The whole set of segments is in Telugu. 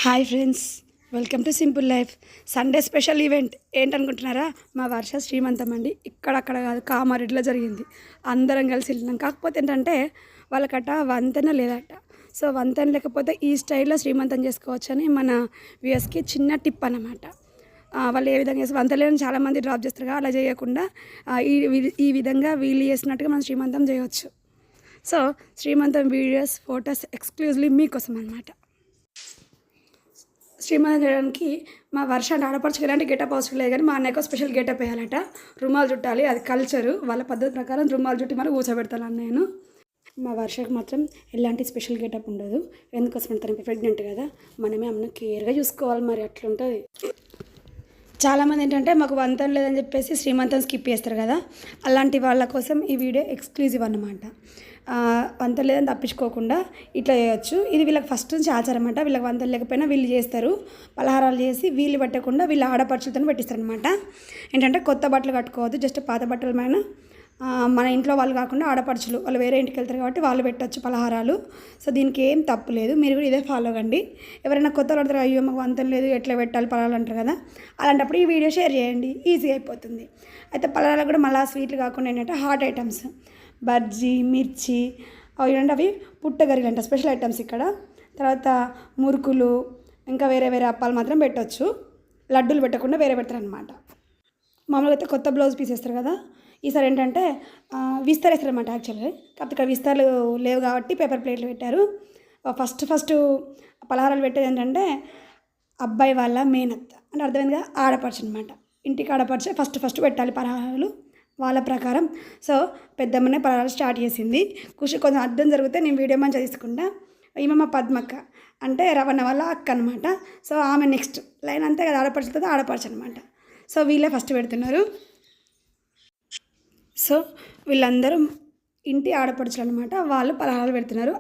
Hi friends, welcome to simple life. Sunday special event ఏంటనుకుంటున్నారా? మా వర్ష శ్రీమంతం అండి. ఇక్కడక్కడ కాదు, కామారెడ్డిలో జరిగింది. అందరం కలిసి వెళ్ళినాం. కాకపోతే ఏంటంటే వాళ్ళకట వంతెన లేదట. సో వంతెన లేకపోతే ఈ స్టైల్లో శ్రీమంతం చేసుకోవచ్చని మన వ్యూయర్స్కి చిన్న టిప్ అన్నమాట. వాళ్ళు ఏ విధంగా చేసి వంతెనలను చాలామంది డ్రాప్ చేస్తారు కదా, అలా చేయకుండా ఈ విధంగా వీళ్ళు చేసినట్టుగా మనం శ్రీమంతం చేయవచ్చు. సో శ్రీమంతం వీడియోస్, ఫొటోస్ ఎక్స్క్లూజివ్లీ మీకోసం అనమాట. శ్రీమంతం చేయడానికి మా వర్ష ఆడపడుచుకు ఎలాంటి గెటప్ అవసరం లేదు, కానీ మా అన్నయ్యకు స్పెషల్ గెటప్ వేయాలట. రుమాలు చుట్టాలి, అది కల్చరు. వాళ్ళ పద్ధతి ప్రకారం రుమాలు చుట్టి మరి కూర్చోబెడతాను నేను. మా వర్షకు మాత్రం ఎలాంటి స్పెషల్ గెటప్ ఉండదు. ఎందుకోసం అంటే తనకి ప్రెగ్నెంట్ కదా, మనమే అమ్మ కేర్గా చూసుకోవాలి, మరి అట్లుంటుంది. చాలామంది ఏంటంటే మాకు వంతం లేదని చెప్పేసి శ్రీమంతం స్కిప్ చేస్తారు కదా, అలాంటి వాళ్ళ కోసం ఈ వీడియో ఎక్స్క్లూజివ్ అన్నమాట. వంతం లేదని తప్పించుకోకుండా ఇట్లా చేయొచ్చు. ఇది వీళ్ళకి ఫస్ట్ నుంచి ఆచారం అనమాట. వీళ్ళకి వంతం లేకపోయినా వీళ్ళు చేస్తారు, పలహారాలు చేసి వీళ్ళు పెట్టకుండా వీళ్ళ ఆడపడుచులతో పెట్టిస్తారు అనమాట. ఏంటంటే కొత్త బట్టలు కట్టుకోవద్దు, జస్ట్ పాత బట్టల పైన మన ఇంట్లో వాళ్ళు కాకుండా ఆడపడుచులు వాళ్ళు వేరే ఇంటికి వెళ్తారు కాబట్టి వాళ్ళు పెట్టచ్చు పలహారాలు. సో దీనికి ఏం తప్పు లేదు, మీరు కూడా ఇదే ఫాలో కండి. ఎవరైనా కొత్త పడతారు, అయ్యో మాకు వంతం లేదు ఎట్లా పెట్టాలి పలహారాలు అంటారు కదా, అలాంటప్పుడు ఈ వీడియో షేర్ చేయండి, ఈజీగా అయిపోతుంది. అయితే పలహారాలు కూడా మళ్ళీ స్వీట్లు కాకుండా ఏంటంటే హాట్ ఐటమ్స్, బజ్జీ, మిర్చి, ఏంటంటే అవి పుట్టగరిలు అంట స్పెషల్ ఐటమ్స్ ఇక్కడ. తర్వాత మురుకులు, ఇంకా వేరే వేరే అప్పాలు మాత్రం పెట్టవచ్చు. లడ్డూలు పెట్టకుండా వేరే పెడతారు అనమాట. మామూలుగా అయితే కొత్త బ్లౌజ్ పీస్ వేస్తారు కదా, ఈసారి ఏంటంటే విస్తర్ వేస్తారు అనమాట. యాక్చువల్గా కాకపోతే ఇక్కడ విస్తర్లు లేవు కాబట్టి పేపర్ ప్లేట్లు పెట్టారు. ఫస్ట్ పలహారాలు పెట్టేది ఏంటంటే అబ్బాయి వాళ్ళ మేనత్త అంటే అర్థమైందిగా, ఆడపడుచు అనమాట. ఇంటికి ఆడపడిచే ఫస్ట్ పెట్టాలి పలహారాలు వాళ్ళ ప్రకారం. సో పెద్దమ్మనే పలహారాలు స్టార్ట్ చేసింది. కొంచెం అర్థం జరిగితే నేను వీడియో మంచిగా తీసుకుంటా. ఈమె మా పద్మక్క అంటే రవణ వాళ్ళ అక్క అనమాట. సో ఆమె నెక్స్ట్ లైన్ అంతే కదా, ఆడపడుచుతో ఆడపడుచు అనమాట. సో వీళ్ళే ఫస్ట్ పెడుతున్నారు. సో వీళ్ళందరూ ఇంటి ఆడపడుచులు అనమాట. వాళ్ళు పలహారాలు పెడుతున్నారు.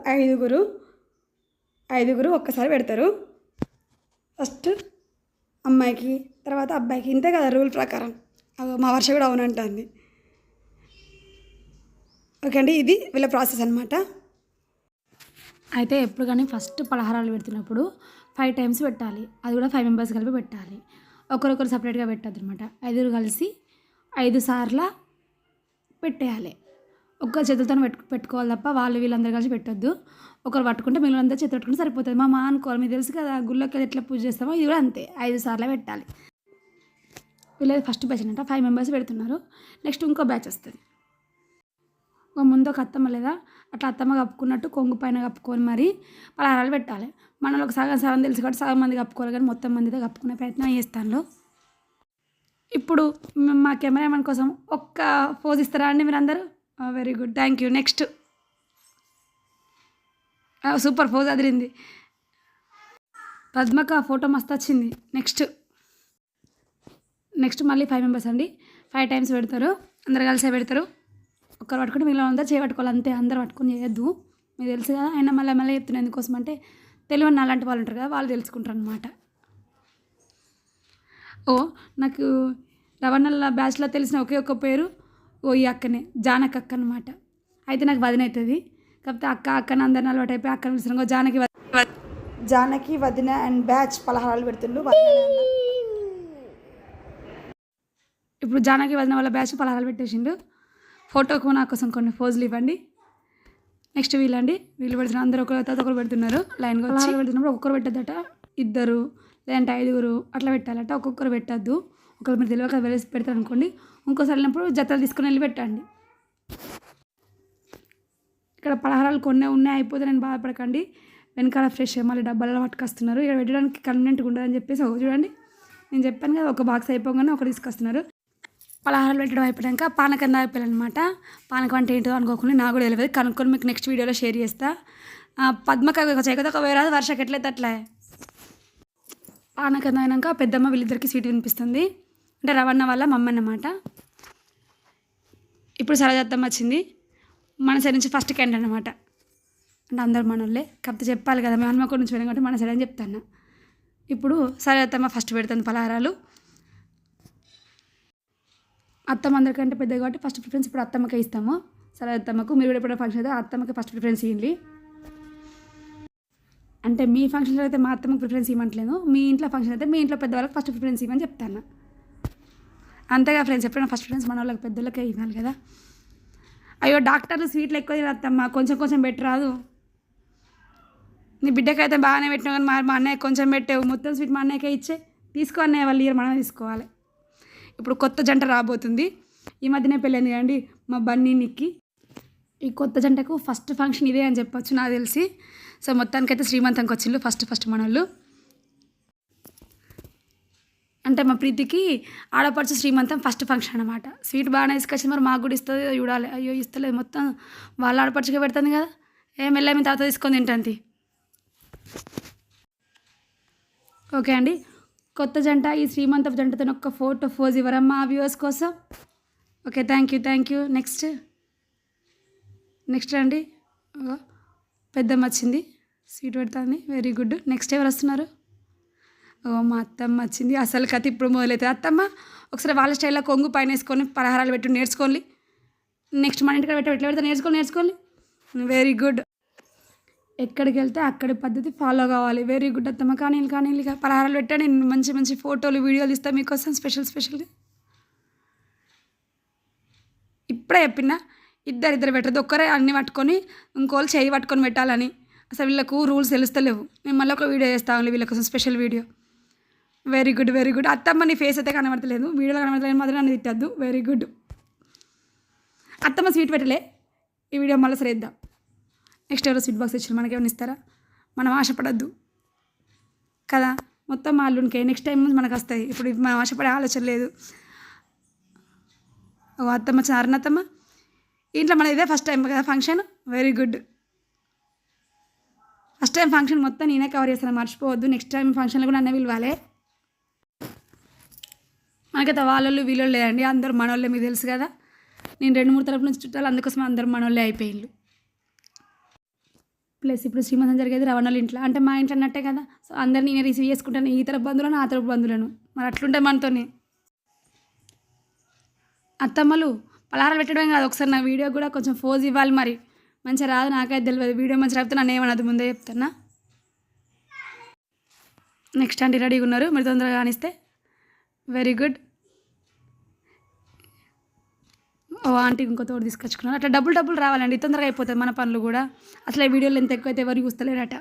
ఐదుగురు ఒక్కసారి పెడతారు. ఫస్ట్ అమ్మాయికి, తర్వాత అబ్బాయికి, ఇంతే కదా రూల్ ప్రకారం. మా వర్ష కూడా అవునంటుంది. ఓకే అండి, ఇది వీళ్ళ ప్రాసెస్ అనమాట. అయితే ఎప్పుడు కానీ ఫస్ట్ పలహారాలు పెడుతున్నప్పుడు 5 times పెట్టాలి. అది కూడా 5 members కలిపి పెట్టాలి. ఒకరొకరు సపరేట్గా పెట్టద్దు అనమాట. 5 కలిసి 5 సార్లు పెట్టేయాలి. ఒక్క చేతులతో పెట్టుకోవాలి తప్ప వాళ్ళు వీళ్ళందరూ కలిసి పెట్టొద్దు. ఒకరు పట్టుకుంటే మిగిలినందరూ చేతులు పెట్టుకుంటే సరిపోతుంది. మా అనుకోవాలి, మీకు తెలుసు కదా గుళ్ళకి ఎట్లా పూజ చేస్తామో ఇది కూడా అంతే, 5 సార్లు పెట్టాలి. వీళ్ళది ఫస్ట్ బ్యాచ్ అంట, 5 members పెడుతున్నారు. నెక్స్ట్ ఇంకో బ్యాచ్ వస్తుంది. ముందు ఒక అత్తమ్మ లేదా అట్లా అత్తమ్మ కప్పుకున్నట్టు కొంగు పైన కప్పుకొని మరి పలహారాలు పెట్టాలి. మనలో ఒక సగం తెలుసు కాబట్టి సగం మంది కప్పుకోవాలి, కానీ మొత్తం మందితో కప్పుకునే ప్రయత్నం చేస్తాను. ఇప్పుడు మా కెమెరామెన్ కోసం ఒక్క పోజ్ ఇస్తారా అండి మీరందరూ? Very good, thank you. Next super pose Adirindi. పద్మక photo మస్తు వచ్చింది. నెక్స్ట్ మళ్ళీ 5 members అండి. 5 times పెడతారు, అందరు కలిసే పెడతారు. ఒక్కరు పట్టుకుంటే మిగిలిన అందరూ చేయబట్టుకోవాలి, అంతే. అందరు పట్టుకుని చేయొద్దు, మీకు తెలుసు కదా. అయినా మళ్ళీ చెప్తున్నాను ఎందుకోసం అంటే తెలియని అలాంటి వాళ్ళు ఉంటారు కదా, వాళ్ళు తెలుసుకుంటారు అనమాట. నాకు రవణల్ల బ్యాచ్లో తెలిసిన ఒకే ఒక్క పేరు ఈ అక్కనే, జానకి అక్క అనమాట. అయితే నాకు వదిన అవుతుంది, కాకపోతే అక్కని అందరిని అలవాటు అయిపోయి అక్కని పిలిచిన జానకి వదిన అండ్ బ్యాచ్ పలహారాలు పెడుతుండు. ఇప్పుడు జానకి వదిన వాళ్ళ బ్యాచ్ పలహారాలు పెట్టేసిండు. ఫోటోకు నా కోసం కొన్ని పోజులు ఇవ్వండి. నెక్స్ట్ వీళ్ళు పెడుతున్నారు, అందరూ ఒకరు పెడుతున్నారు. లైన్గా వచ్చి పెడుతున్నప్పుడు ఒక్కొక్కరు పెట్టద్దట, 2 లేదంటే 5 అట్లా పెట్టాలట. ఒక్కొక్కరు పెట్టద్దు. ఒకరు మీరు తెలియక వెలిసి పెడతారు అనుకోండి, ఇంకోసారి వెళ్ళినప్పుడు జతలు తీసుకొని వెళ్ళి పెట్టండి. ఇక్కడ పలహారాలు కొన్ని ఉన్నాయి, అయిపోతే నేను బాధపడకండి. వెనకాల ఫ్రెష్ మళ్ళీ డబ్బాలలో పట్టుకొస్తున్నారు. ఇక్కడ పెట్టడానికి కన్వీనెంట్గా ఉండదని చెప్పేసి చూడండి, నేను చెప్పాను కదా, ఒక బాక్స్ అయిపోగానే ఒకరు తీసుకొస్తున్నారు. పలహారాలు పెట్టడం అయిపోయాక పానకం అయిపోయాలన్నమాట. పానకం అంటే ఏంటో అనుకోకుండా నాకు కూడా తెలియదు, కనుక్కొని మీకు నెక్స్ట్ వీడియోలో షేర్ చేస్తా. పద్మక చేయకపోతే ఒక వేరే వర్షకి ఎట్లయితే అట్లా. పానకం అయినాక పెద్దమ్మ వీళ్ళిద్దరికి స్వీట్ వినిపిస్తుంది, అంటే రవణ వాళ్ళ మమ్మ అన్నమాట. ఇప్పుడు సరజత్తమ్మ వచ్చింది, మన సైడ్ నుంచి ఫస్ట్ క్యాండిడేట్ అనమాట. అంటే అందరు మనోళ్ళే, కాకపోతే చెప్పాలి కదా, మేము హనుమకొండ నుంచి వెళ్ళాం కాబట్టి మన సైడ్ అని చెప్తాను. ఇప్పుడు సరజత్తమ్మ ఫస్ట్ పెడుతుంది పలహారాలు. అత్తమ్మ అందరికంటే పెద్ద కాబట్టి ఫస్ట్ ప్రిఫరెన్స్ ఇప్పుడు అత్తమ్మకే ఇస్తాము. సరే అత్తమ్మకు, మీరు కూడా ఎప్పుడైనా ఫంక్షన్ అయితే అత్తమ్మకి ఫస్ట్ ప్రిఫరెన్స్ ఇవ్వండి. అంటే మీ ఫంక్షన్లో అయితే మా అత్తమ్మకి ప్రిఫరెన్స్ ఇవ్వట్లేదు, మీ ఇంట్లో ఫంక్షన్ అయితే మీ ఇంట్లో పెద్దవాళ్ళకి ఫస్ట్ ప్రిఫరెన్స్ ఇవ్వని చెప్తాను. అంతేగా ఫ్రెండ్స్, ఎప్పుడైనా ఫస్ట్ ప్రిఫరెన్స్ మన వాళ్ళకి పెద్దోళ్ళకే ఇవ్వాలి కదా. అయ్యో డాక్టర్లు స్వీట్లు ఎక్కువ తినత్తమ్మా, కొంచెం కొంచెం పెట్టరాదు. నీ బిడ్డకైతే బాగానే పెట్టినావు కానీ మా అన్నయ్య కొంచెం పెట్టావు, మొత్తం స్వీట్ మా అన్నయ్యకే ఇచ్చే. తీసుకో అన్నయ్య, వాళ్ళు ఇయర్ మనమే తీసుకోవాలి. ఇప్పుడు కొత్త జంట రాబోతుంది, ఈ మధ్యనే పెళ్ళైంది కదండి మా బన్నీ నిక్కి. ఈ కొత్త జంటకు ఫస్ట్ ఫంక్షన్ ఇదే అని చెప్పొచ్చు నాకు తెలిసి. సో మొత్తానికైతే శ్రీమంతంకి వచ్చిండు ఫస్ట్ మనోళ్ళు. అంటే మా ప్రీతికి ఆడపడుచు శ్రీమంతం ఫస్ట్ ఫంక్షన్ అనమాట. స్వీట్ బాగానే తీసుకొచ్చింది, మరి మాకు కూడా ఇస్తుంది చూడాలి. అయ్యో ఇస్తలేదు, మొత్తం వాళ్ళ ఆడపడుచుగా పెడుతుంది కదా, మెల్లమి తాత తీసుకొని తింటుంది. ఓకే అండి, కొత్త జంట ఈ శ్రీమంతపు జంటతో ఒక ఫోటో పోజ్ ఇవ్వరమ్మా ఆ వ్యూవర్స్ కోసం. Okay, thank you. నెక్స్ట్ అండి పెద్దమ్మ వచ్చింది, స్వీట్ పెడుతుంది, వెరీ గుడ్. నెక్స్ట్ ఎవరు వస్తున్నారు? మా అత్తమ్మ వచ్చింది. అసలు కథ ఇప్పుడు మొదలవుతుంది. అత్తమ్మ ఒకసారి వాళ్ళ స్టైల్లో కొంగు పైన వేసుకొని పలహారాలు పెట్టి నేర్చుకోండి. నెక్స్ట్ మన ఇంటికి ఎట్లా పెడితే నేర్చుకోండి. Very good. ఎక్కడికి వెళ్తే అక్కడి పద్ధతి ఫాలో కావాలి. వెరీ గుడ్ అత్తమ్మ. కానీ పలహారాలు పెట్టా, నేను మంచి ఫోటోలు వీడియోలు ఇస్తాను మీకోసం స్పెషల్గా. ఇప్పుడే చెప్పిన ఇద్దరు పెట్టదు, ఒక్కరే అన్నీ పట్టుకొని ఇంకోళ్ళు చేయి పట్టుకొని పెట్టాలని. అసలు వీళ్ళకు రూల్స్ తెలుస్తలేవు. నేను మళ్ళీ ఒక వీడియో చేస్తాను వీళ్ళ కోసం, స్పెషల్ వీడియో. Very good. అత్తమ్మ నీ ఫేస్ అయితే కనబడతలేదు, వీడియోలో కనబడతలేదు మాత్రం నన్ను తిట్టద్దు. Very good. అత్తమ్మ స్వీట్ పెట్టలే, ఈ వీడియో మళ్ళీ సరే ఇద్దాం. నెక్స్ట్ ఎవరో స్వీట్ బాక్స్ ఇచ్చారు, మనకేమైనా ఇస్తారా? మనం ఆశపడద్దు కదా, మొత్తం మా అల్లునికే. నెక్స్ట్ టైం మనకు వస్తాయి, ఇప్పుడు మనం ఆశపడే ఆలోచన లేదు. అత్తమ్మ అరుణత్తమ్మ ఇంట్లో మన ఇదే ఫస్ట్ టైం కదా function. Very good. First time function మొత్తం నేనే కవర్ చేస్తాను, మర్చిపోవద్దు. నెక్స్ట్ టైం ఫంక్షన్లో కూడా నన్నే పిలవాలి. మనకైతే వాళ్ళోళ్ళు వీళ్ళు లేదండి, అందరూ మనోళ్ళే, మీకు తెలుసు కదా. నేను 2-3 తరపు నుంచి చుట్టాలు, అందుకోసం అందరూ మనోళ్ళే అయిపోయిళ్ళు. ప్లస్ ఇప్పుడు శ్రీమంతం జరిగేది రవణోళ్ళ ఇంట్లో, అంటే మా ఇంట్లో అన్నట్టే కదా. సో అందరినీ నేను రిసీవ్ చేసుకుంటాను, ఈ తరపు బంధువులను ఆ తరపు బంధువులను. మరి అట్లుంటే మనతోనే. అత్తమ్మలు పలహారాలు పెట్టడం కాదు, ఒకసారి నా వీడియో కూడా కొంచెం ఫోజ్ ఇవ్వాలి. మరి మంచిగా రాదు, నాకైతే తెలియదు. వీడియో మంచిగా రాకపోతే నన్ను ఏమన్నది ముందే చెప్తున్నా. నెక్స్ట్ ఆంటీ రెడీగా ఉన్నారు, మీరు తొందరగా కానిస్తే. Very good. ఆంటీ ఇంకో తోడు తీసుకొచ్చుకున్నారు. అట్లా డబ్బులు రావాలండి, తొందరగా అయిపోతుంది మన పనులు కూడా. అసలు ఈ వీడియోలో ఎంత ఎక్కువైతే ఎవరు చూస్తలేరట.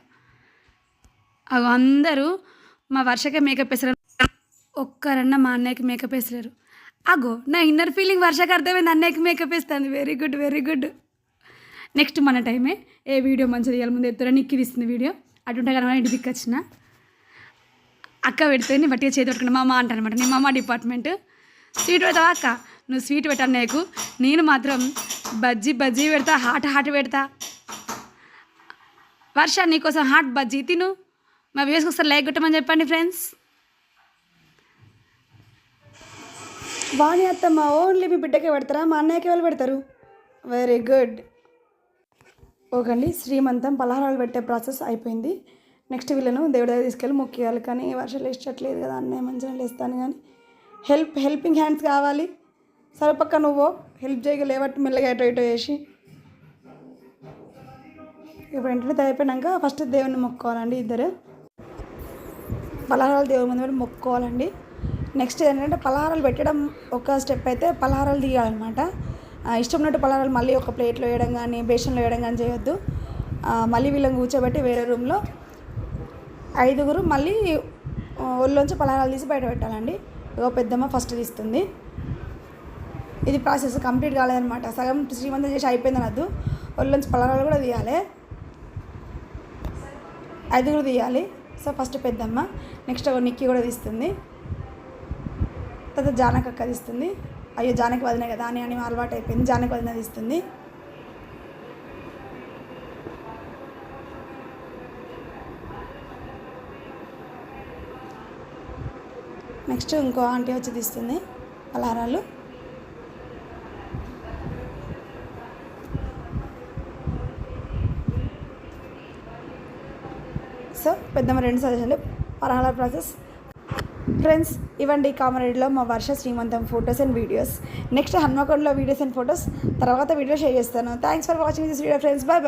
అందరూ మా వర్షకే మేకప్ వేసారు, ఒక్కరన్నా మా అన్నయ్యకి మేకప్ వేసలేరు. నా ఇన్నర్ ఫీలింగ్ వర్షకు అర్థమైంది, అన్నయ్యకి మేకప్ వేస్తుంది. Very good. నెక్స్ట్ మన టైమే. ఏ వీడియో మంచిగా తీయాలి ముందు చెప్తారా, నిక్కి తీస్తుంది వీడియో. అటుంటే కనుక ఇంటికి దిక్కొచ్చిన అక్క పెడితే నీ బట్టిగా చేతి పెట్టుకున్నా మా అమ్మ అంటారనమాట. నేను మా అమ్మ డిపార్ట్మెంట్. స్వీట్ పెడతావా అక్క? నువ్వు స్వీట్ పెట్టాను నాకు, నేను మాత్రం బజ్జీ పెడతా, హాట్ పెడతా. వర్ష నీకోసం హాట్ బజ్జీ తిను. మా వ్యూస్కి ఒకసారి లైక్ కొట్టమని చెప్పండి ఫ్రెండ్స్. వాణి అత్తమ్మ ఓన్లీ మీ బిడ్డకే పెడతారా, మా అన్నయ్యకి వాళ్ళు పెడతారు? Very good. ఓకే అండి, శ్రీమంతం పలహారాలు పెట్టే ప్రాసెస్ అయిపోయింది. నెక్స్ట్ వీళ్ళను దేవుడి దగ్గర తీసుకెళ్ళి మొక్కియాలి. కానీ వర్షాలు ఇష్టట్లేదు కదా, అన్నయ్య మంచిగా లేస్తాను. కానీ హెల్పింగ్ హ్యాండ్స్ కావాలి. సరిపక్క నువ్వు హెల్ప్ చేయగలేవట్టు మెల్లగా ఇటో చేసి. ఇప్పుడు ఏంటంటే అయిపోయినాక ఫస్ట్ దేవుడిని మొక్కుకోవాలండి. ఇద్దరు పలహారాలు దేవుడి ముందు పెట్టి మొక్కుకోవాలండి. నెక్స్ట్ ఏంటంటే పలహారాలు పెట్టడం ఒక స్టెప్ అయితే, పలహారాలు తీయాలన్నమాట. ఇష్టం ఉన్నట్టు పలహారాలు మళ్ళీ ఒక ప్లేట్లో వేయడం కానీ బేషన్లో వేయడం కానీ చేయొద్దు. మళ్ళీ వీళ్ళని కూర్చోబెట్టి వేరే రూమ్లో 5 మళ్ళీ ఒళ్ళోంచి పలహారాలు తీసి బయట పెట్టాలండి. పెద్దమ్మ ఫస్ట్ తీస్తుంది. ఇది ప్రాసెస్ కంప్లీట్ కాలేదన్నమాట. సగం శ్రీమంతం చేసి అయిపోయింది అనద్దు, ఒళ్ళోంచి పలహారాలు కూడా తీయాలి. 5 తీయాలి. సో ఫస్ట్ పెద్దమ్మ, నెక్స్ట్ నిక్కి కూడా తీస్తుంది, తర్వాత జానకి అక్క తీస్తుంది. అయ్యో జానకి వదిన కదా అని అలవాటు అయిపోయింది, జానకి వదిన తీస్తుంది. నెక్స్ట్ ఇంకో ఆంటీ వచ్చి తీస్తుంది పలహారాలు. సో పెద్దమ్మ 2 సజెషన్లు పలహారాల ప్రాసెస్. ఫ్రెండ్స్ ఇవ్వండి కామారెడ్డిలో మా వర్ష శ్రీమంతం ఫొటోస్ అండ్ వీడియోస్. నెక్స్ట్ హన్మకొండలో వీడియోస్ అండ్ ఫొటోస్ తర్వాత వీడియో షేర్ చేస్తాను. Thanks for watching this video friends. Bye.